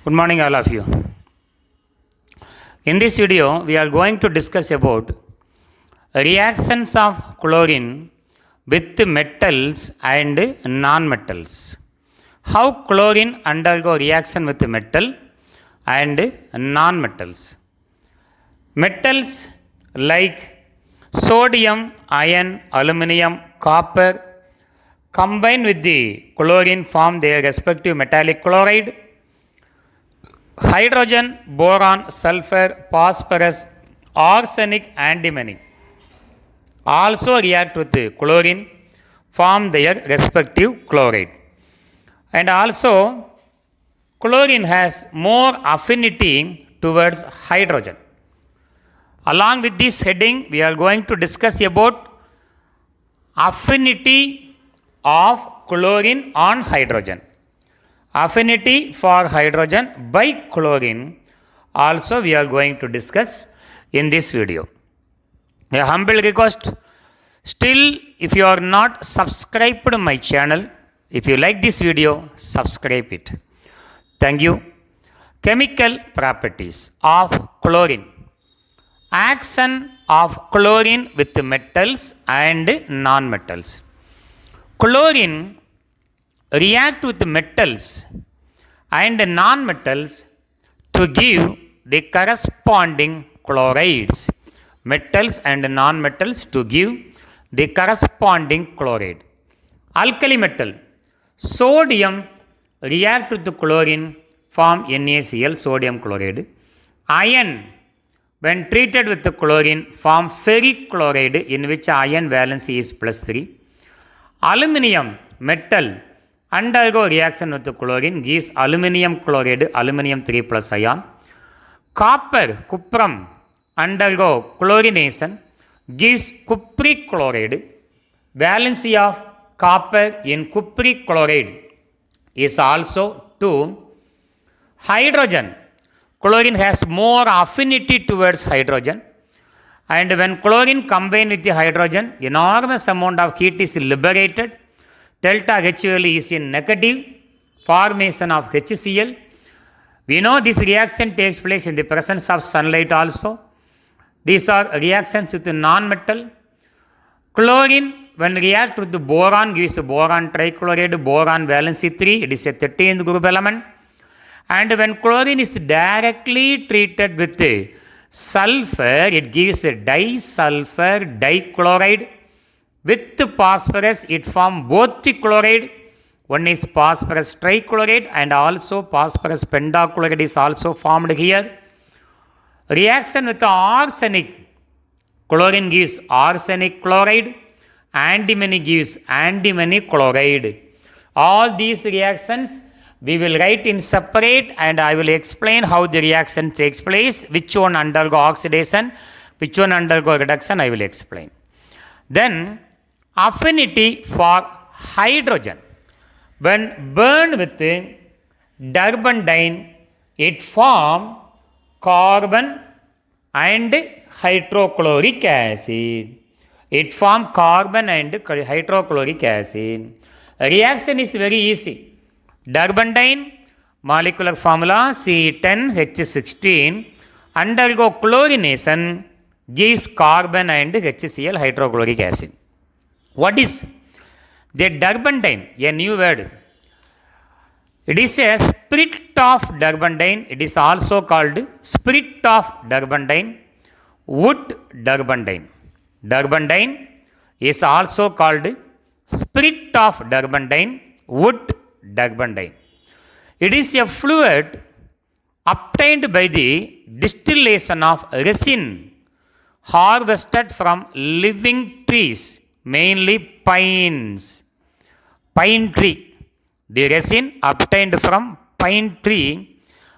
Good morning all of you. In this video we are going to discuss about reactions of chlorine with metals and non-metals. How chlorine undergo reaction with metal and non-metals. Metals like sodium, iron, aluminum, copper combine with the chlorine form their respective metallic chloride. Hydrogen, boron, sulfur, phosphorus, arsenic, antimony also react with the chlorine, form their respective chloride. And also chlorine has more affinity towards hydrogen. Along with this heading, we are going to discuss about affinity of chlorine on hydrogen. Affinity for hydrogen by chlorine also we are going to discuss in this video. A humble request, still if you are not subscribed to my channel, if you like this video, subscribe it. Thank you. Chemical properties of chlorine. Action of chlorine with metals and non-metals. Chlorine react with metals and non-metals to give the corresponding chlorides. Metals and non-metals to give the corresponding chloride. Alkali metal, sodium react with the chlorine, form NaCl, sodium chloride. Iron, when treated with the chlorine, form ferric chloride in which iron valency is +3. Aluminium metal undergo reaction with the chlorine, gives aluminium chloride, aluminium 3+ ion. Copper, cuprum, undergo chlorination, gives cupric chloride. Valency of copper in cupric chloride is also 2. Hydrogen, chlorine has more affinity towards hydrogen, and when chlorine combines with the hydrogen, enormous amount of heat is liberated. Delta H value is in negative, formation of HCl. We know this reaction takes place in the presence of sunlight also. These are reactions with the non-metal. Chlorine, when react with the boron, gives boron trichloride, boron valency 3, it is a 13th group element. And when chlorine is directly treated with the sulfur, it gives a disulfur dichloride. With phosphorus, it forms both the chloride. One is phosphorus trichloride and also phosphorus pentachloride is also formed here. Reaction with arsenic, chlorine gives arsenic chloride, antimony gives antimony chloride. All these reactions we will write in separate, and I will explain how the reaction takes place, which one undergo oxidation, which one undergo reduction, I will explain. Then affinity for hydrogen. When burned with turpentine, it forms carbon and hydrochloric acid. It forms carbon and hydrochloric acid. Reaction is very easy. Turpentine, molecular formula C10H16, undergo chlorination, gives carbon and HCl, hydrochloric acid. What is the turpentine? A new word. It is a spirit of turpentine. It is also called spirit of turpentine, wood turpentine. Turpentine is also called spirit of turpentine, wood turpentine. It is a fluid obtained by the distillation of resin harvested from living trees, mainly pines. Pine tree. The resin obtained from pine tree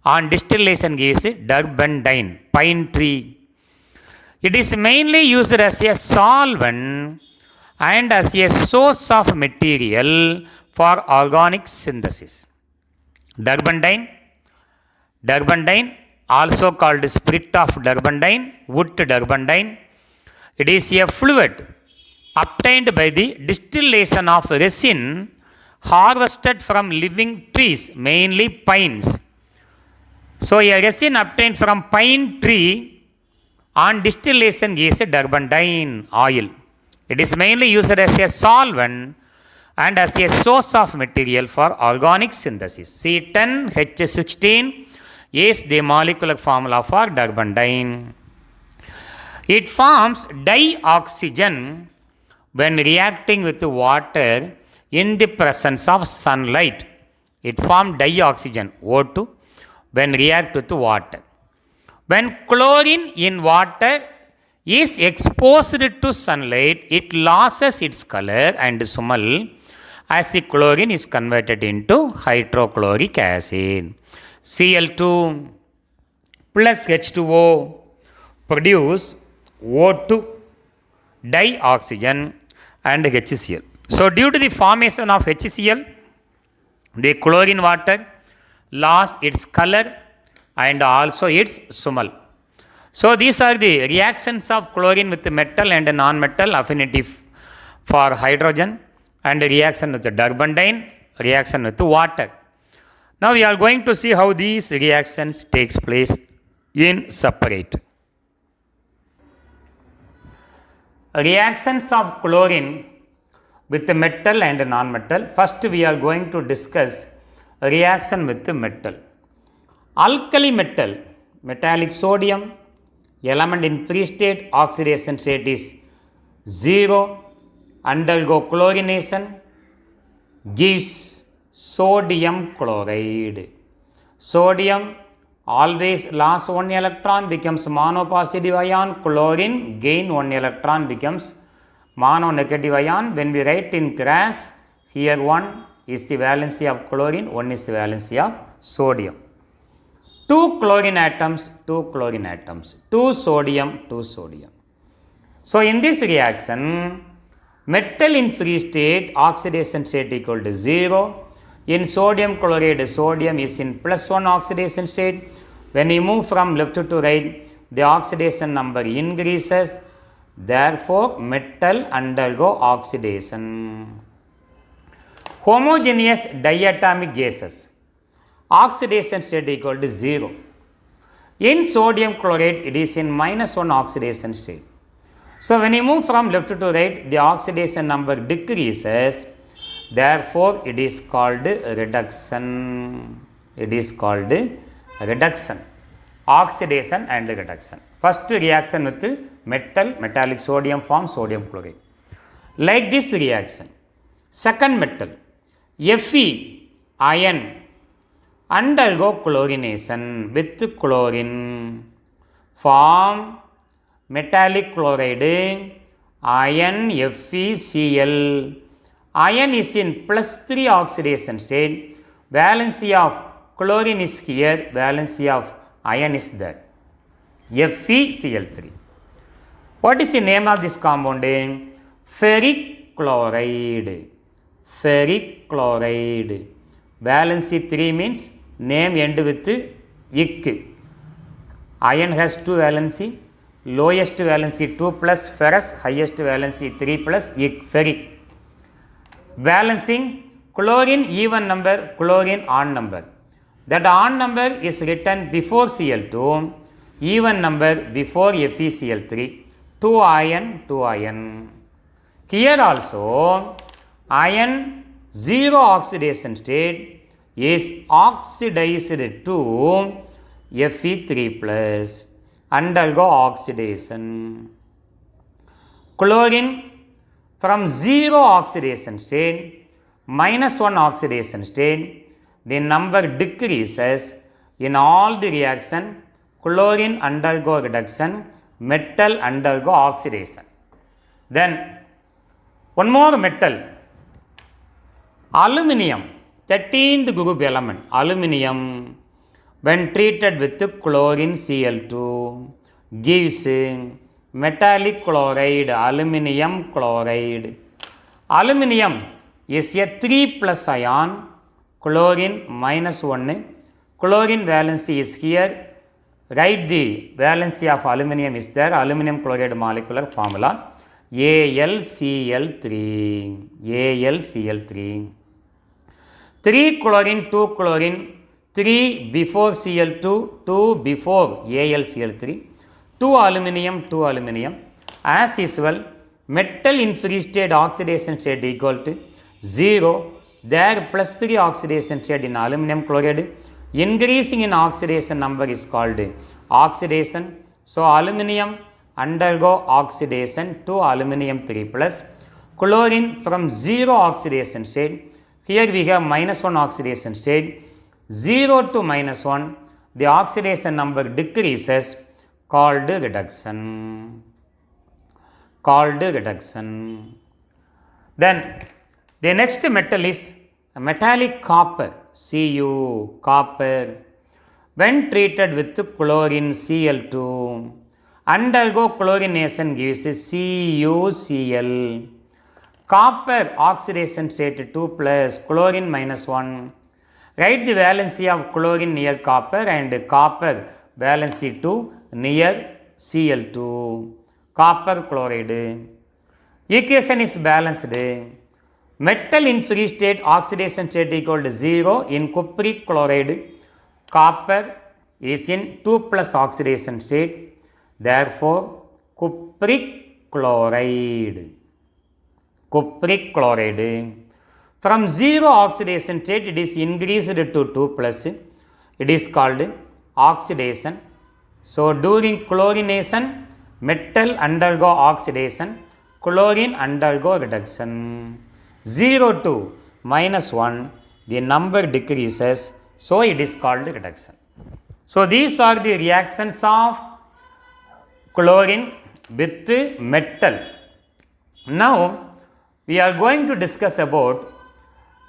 on distillation gives turpentine, pine tree. It is mainly used as a solvent and as a source of material for organic synthesis. Turpentine, also called spirit of turpentine, wood turpentine. It is a fluid obtained by the distillation of resin harvested from living trees, mainly pines. So a resin obtained from pine tree on distillation is a turpentine oil. It is mainly used as a solvent and as a source of material for organic synthesis. C10H16 is the molecular formula for turpentine. It forms dioxygen when reacting with water in the presence of sunlight. It forms dioxygen O2 when react with water. When chlorine in water is exposed to sunlight, it loses its color and smell as the chlorine is converted into hydrochloric acid. Cl2 plus H2O produce O2 dioxygen and HCl. So due to the formation of HCl, the chlorine water lost its color and also its smell. So these are the reactions of chlorine with metal and non-metal, affinity for hydrogen, and reaction with the turpentine, reaction with water. Now we are going to see how these reactions takes place in separate. Reactions of chlorine with the metal and non-metal. First we are going to discuss reaction with the metal. Alkali metal, metallic sodium, element in free state, oxidation state is 0, undergo chlorination, gives sodium chloride. Sodium always lost 1 electron, becomes monopositive ion. Chlorine gain 1 electron, becomes mononegative ion. When we write in grass, here 1 is the valency of chlorine, 1 is the valency of sodium. 2 chlorine atoms, 2 chlorine atoms, 2 sodium, 2 sodium. So in this reaction, metal in free state, oxidation state equal to 0. In sodium chloride, sodium is in +1 oxidation state. When you move from left to right, the oxidation number increases. Therefore, metal undergo oxidation. Homogeneous diatomic gases, oxidation state equal to 0. In sodium chloride, it is in -1 oxidation state. So when you move from left to right, the oxidation number decreases. Therefore, it is called reduction. It is called reduction. Oxidation and reduction. First reaction with metal, metallic sodium forms sodium chloride. Like this reaction. Second metal, Fe, iron, undergo chlorination with chlorine, form metallic chloride, iron FeCl. Iron is in +3 oxidation state. Valency of chlorine is here, valency of iron is there. FeCl3. What is the name of this compound? Ferric chloride. Ferric chloride. Valency 3 means name end with ic. Iron has 2 valency. Lowest valency 2 plus ferrous, highest valency 3 plus ic, ferric. Balancing chlorine even number, chlorine odd number. That odd number is written before Cl2, even number before FeCl3. 2 iron, 2 iron. Here also, iron 0 oxidation state is oxidized to Fe3 plus, undergo oxidation. Chlorine from 0 oxidation state, -1 oxidation state, the number decreases. In all the reaction, chlorine undergo reduction, metal undergo oxidation. Then one more metal, aluminium, 13th group element, aluminium, when treated with chlorine Cl2, gives metallic chloride, aluminium chloride. Aluminium is a 3 plus ion, chlorine -1. Chlorine valency is here. Write the valency of aluminium is there. Aluminium chloride molecular formula AlCl3. AlCl3. 3 chlorine, 2 chlorine, 3 before Cl2, 2 before AlCl3, 2 aluminum, 2 aluminum. As usual, metal in free state oxidation state equal to 0. There plus 3 oxidation state in aluminum chloride. Increasing in oxidation number is called oxidation. So, aluminum undergo oxidation to aluminum 3 plus. Chlorine from 0 oxidation state. Here we have minus 1 oxidation state. 0 to minus 1, the oxidation number decreases, called reduction. Then the next metal is metallic copper, Cu, copper. When treated with chlorine Cl2, undergo chlorination gives CuCl. Copper oxidation state 2 plus, chlorine minus 1. Write the valency of chlorine near copper and copper valency 2 near Cl2. Copper chloride. Equation is balanced. Metal in free state oxidation state equal to 0 in cupric chloride. Copper is in 2 plus oxidation state. Therefore, cupric chloride. From 0 oxidation state, it is increased to 2 plus. It is called oxidation. So, during chlorination, metal undergo oxidation, chlorine undergo reduction. 0 to minus 1, the number decreases. So, it is called reduction. So, these are the reactions of chlorine with metal. Now, we are going to discuss about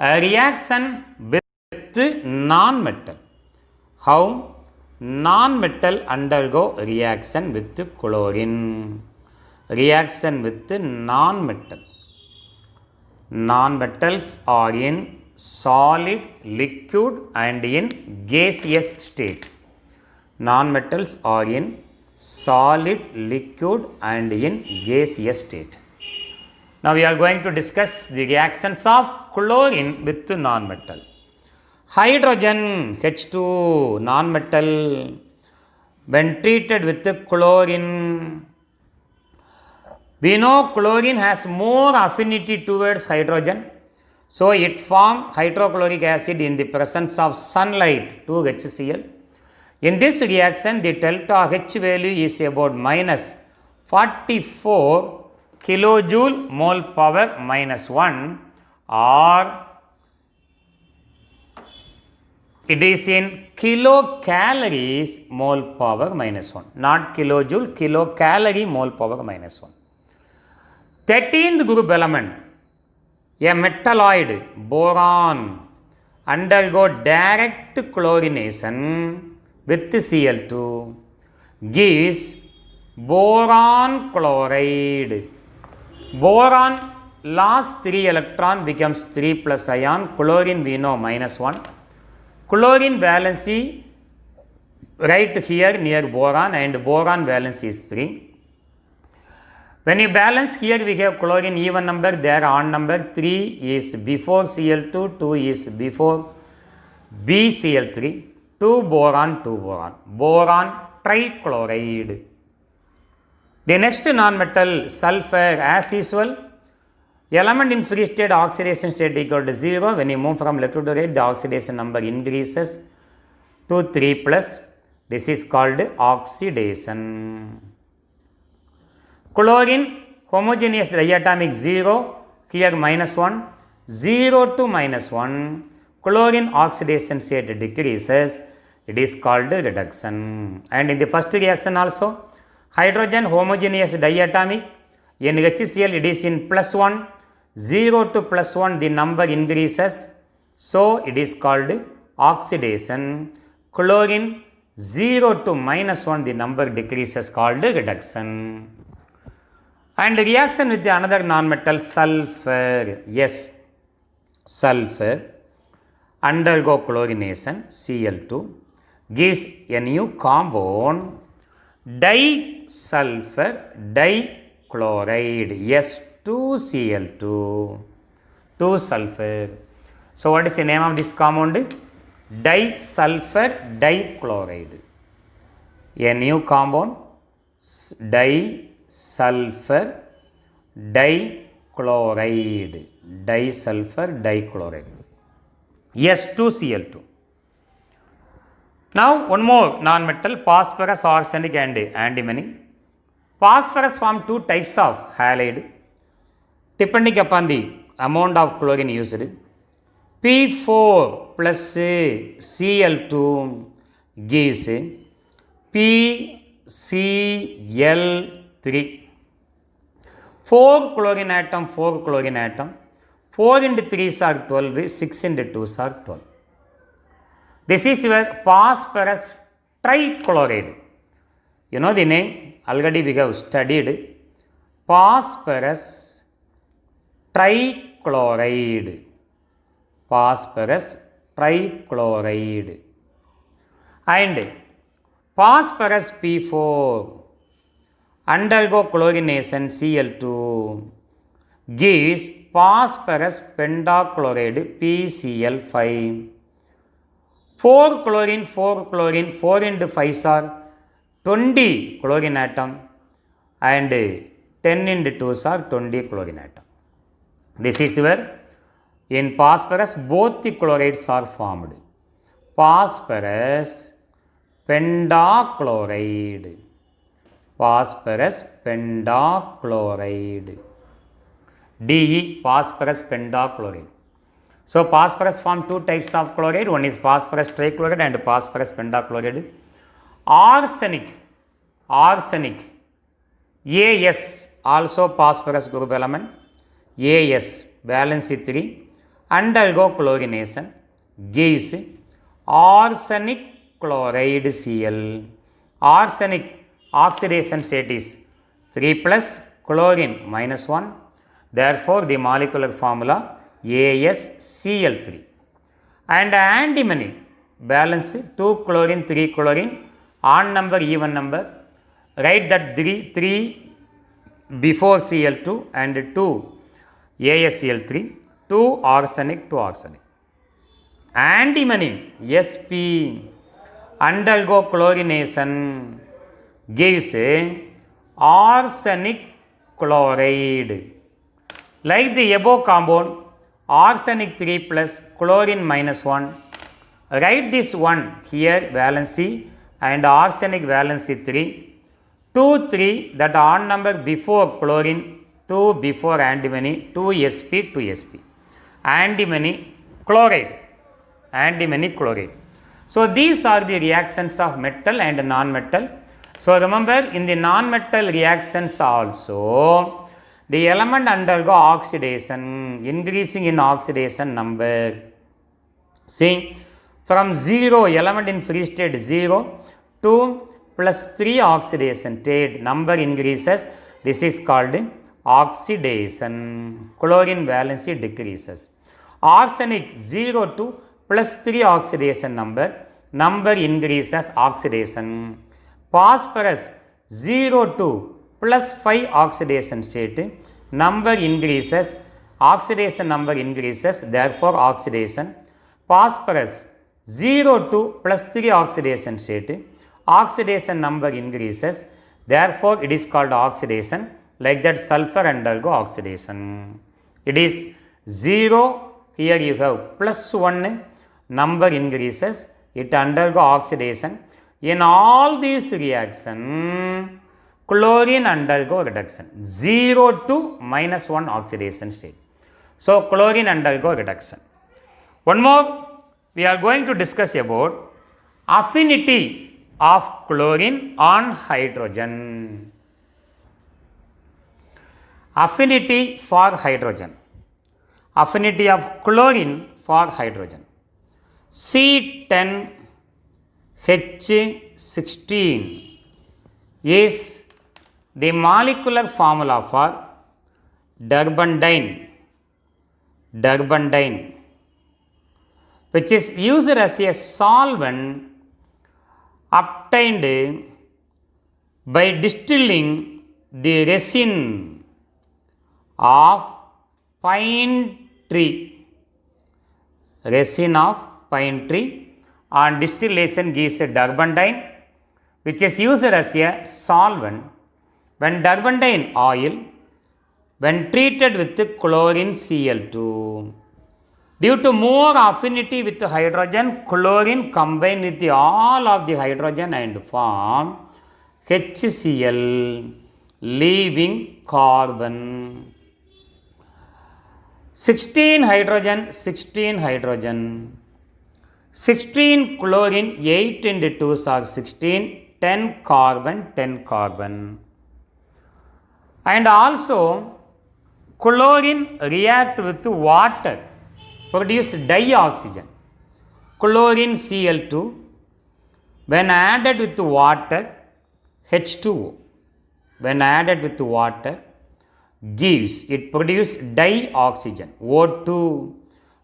a reaction with non-metal. How non-metal undergo reaction with chlorine. Reaction with non-metal. Non-metals are in solid, liquid and in gaseous state. Non-metals are in solid, liquid and in gaseous state. Now, we are going to discuss the reactions of chlorine with non-metal. Hydrogen H2 non-metal, when treated with chlorine, we know chlorine has more affinity towards hydrogen. So, it forms hydrochloric acid in the presence of sunlight, 2HCl. In this reaction, the delta H value is about minus 44 kilojoule mole power minus 1, or it is in kilocalories mole power minus 1, not kilojoule, kilocalorie mole power minus 1. 13th group element, a metalloid boron, undergo direct chlorination with Cl2, gives boron chloride. Boron lost 3 electron, becomes 3 plus ion. Chlorine we know minus 1. Chlorine valency right here near boron, and boron valency is 3. When you balance here, we have chlorine even number, there odd number. 3 is before Cl2, 2 is before BCl3, 2 boron, 2 boron. Boron trichloride. The next non-metal sulfur, as usual, element in free state oxidation state equal to 0. When you move from left to right, the oxidation number increases to 3 plus. This is called oxidation. Chlorine homogeneous diatomic 0, here minus 1, 0 to minus 1. Chlorine oxidation state decreases. It is called reduction. And in the first reaction also, hydrogen homogeneous diatomic, in HCl it is in plus 1, 0 to plus 1 the number increases. So, it is called oxidation. Chlorine 0 to minus 1 the number decreases, called reduction. And reaction with the another non-metal sulfur, yes, sulfur undergo chlorination Cl2, gives a new compound disulfur dichloride S2Cl2, 2 sulfur. So, what is the name of this compound? disulfur dichloride. A new compound, disulfur dichloride. Disulfur dichloride. S2Cl2. Now one more non-metal, phosphorus, arsenic and antimony. Phosphorus form two types of halide depending upon the amount of chlorine used. P4 plus Cl2 gives PCl3. 4 chlorine atom, 4 chlorine atom. 4 into 3 are 12, 6 into 2 are 12. This is your phosphorus trichloride. You know the name, already we have studied. Phosphorus trichloride. Phosphorus trichloride. And phosphorus P4 undergo chlorination Cl2 gives phosphorus pentachloride PCl5. 4 chlorine, 4 into 5 are 20 chlorine atom and 10 into 2 are 20 chlorine atom. This is where in phosphorus both the chlorides are formed. Phosphorus pentachloride. Phosphorus pentachloride. De phosphorus pentachloride. So phosphorus form two types of chloride. One is phosphorus trichloride and phosphorus pentachloride. Arsenic. Arsenic. As also phosphorus group element. As valency 3 undergo chlorination gives arsenic chloride Cl. Arsenic oxidation state is 3 plus chlorine minus 1. Therefore the molecular formula AsCl3. And antimony balance 2 chlorine 3 chlorine, odd number even number. Write that 3 before Cl2 and 2 AsCl3, 2 arsenic 2 arsenic. Antimony Sp undergo chlorination gives arsenic chloride. Like the above compound, arsenic 3 plus chlorine minus 1. Write this 1 here valency and arsenic valency 3. 2 3 that odd number before chlorine, 2 before antimony, 2 Sp 2 Sp. Antimony chloride. Antimony chloride. So these are the reactions of metal and non-metal. So remember in the non-metal reactions also the element undergo oxidation, increasing in oxidation number. See, from 0 element in free state 0 to plus 3 oxidation state number increases. This is called oxidation. Chlorine valency decreases. Arsenic 0 to plus 3 oxidation number increases oxidation. Phosphorus 0 to plus 5 oxidation state number increases, oxidation number increases, therefore oxidation. Phosphorus 0 to plus 3 oxidation state, oxidation number increases, therefore it is called oxidation. Like that sulfur undergo oxidation. It is 0, here you have plus 1 number increases, it undergo oxidation. In all these reactions, chlorine undergo reduction 0 to minus 1 oxidation state. So chlorine undergo reduction. One more, we are going to discuss about affinity of chlorine on hydrogen. Affinity for hydrogen. Affinity of chlorine for hydrogen. C10H16 is the molecular formula for Dibenzene, which is used as a solvent obtained by distilling the resin of pine tree. Resin of pine tree on distillation gives a turpentine, which is used as a solvent when turpentine oil when treated with chlorine Cl2. Due to more affinity with hydrogen, chlorine combine with all of the hydrogen and form HCl, leaving carbon. 16 hydrogen, 16 hydrogen. 16 chlorine, 8 into 2 are 16, 10 carbon, 10 carbon. And also, chlorine react with water, produce dioxygen. Chlorine Cl2, when added with water, H2O, when added with water, it produces dioxygen, O2.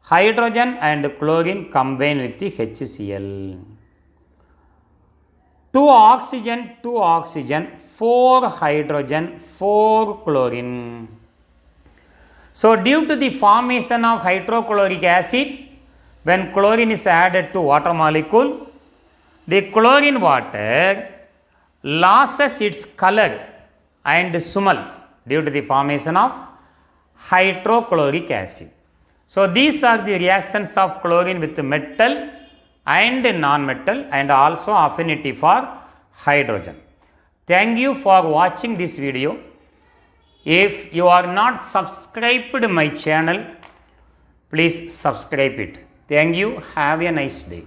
Hydrogen and chlorine combine with the HCl. 2 oxygen, 4 hydrogen, 4 chlorine. So, due to the formation of hydrochloric acid, when chlorine is added to water molecule, the chlorine water loses its color and smell due to the formation of hydrochloric acid. So, these are the reactions of chlorine with metal and non-metal and also affinity for hydrogen. Thank you for watching this video. If you are not subscribed my channel, please subscribe it. Thank you. Have a nice day.